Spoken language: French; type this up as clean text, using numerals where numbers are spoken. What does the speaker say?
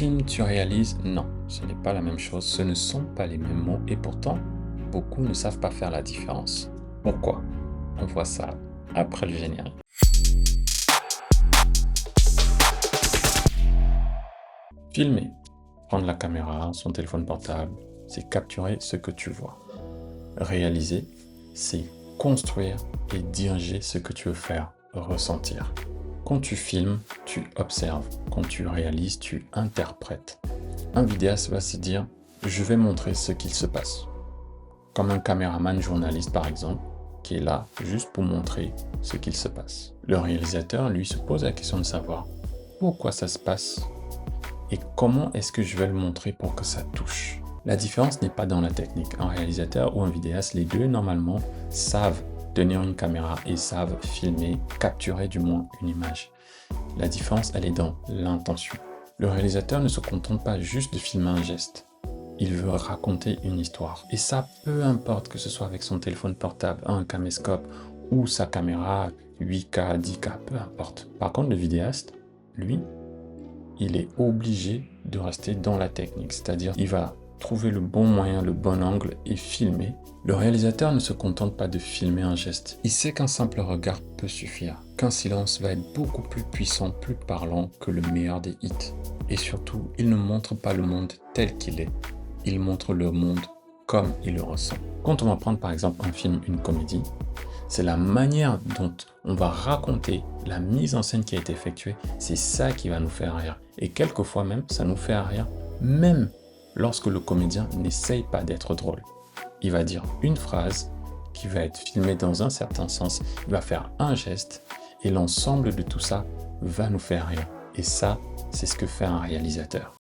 filmes, tu réalises, non, ce n'est pas la même chose, ce ne sont pas les mêmes mots et pourtant, beaucoup ne savent pas faire la différence. Pourquoi? On voit ça après le générique. Filmer, prendre la caméra, son téléphone portable, c'est capturer ce que tu vois. Réaliser, c'est construire et diriger ce que tu veux faire ressentir. Quand tu filmes, tu observes. Quand tu réalises, tu interprètes. Un vidéaste va se dire, je vais montrer ce qu'il se passe. Comme un caméraman journaliste par exemple, qui est là juste pour montrer ce qu'il se passe. Le réalisateur, lui, se pose la question de savoir pourquoi ça se passe et comment est-ce que je vais le montrer pour que ça touche. La différence n'est pas dans la technique. Un réalisateur ou un vidéaste, les deux, normalement, savent tenir une caméra et savent filmer, capturer du moins une image. La différence, elle est dans l'intention. Le réalisateur ne se contente pas juste de filmer un geste. Il veut raconter une histoire. Et ça, peu importe que ce soit avec son téléphone portable, un caméscope ou sa caméra 8K, 10K, peu importe. Par contre, le vidéaste, lui, il est obligé de rester dans la technique. C'est-à-dire, il va trouver le bon moyen, le bon angle et filmer. Le réalisateur ne se contente pas de filmer un geste. Il sait qu'un simple regard peut suffire, qu'un silence va être beaucoup plus puissant, plus parlant que le meilleur des hits. Et surtout, il ne montre pas le monde tel qu'il est. Il montre le monde comme il le ressent. Quand on va prendre par exemple un film, une comédie, c'est la manière dont on va raconter la mise en scène qui a été effectuée, c'est ça qui va nous faire rire. Et quelquefois même, ça nous fait rire, même lorsque le comédien n'essaye pas d'être drôle. Il va dire une phrase qui va être filmée dans un certain sens, il va faire un geste, et l'ensemble de tout ça va nous faire rire. Et ça, c'est ce que fait un réalisateur.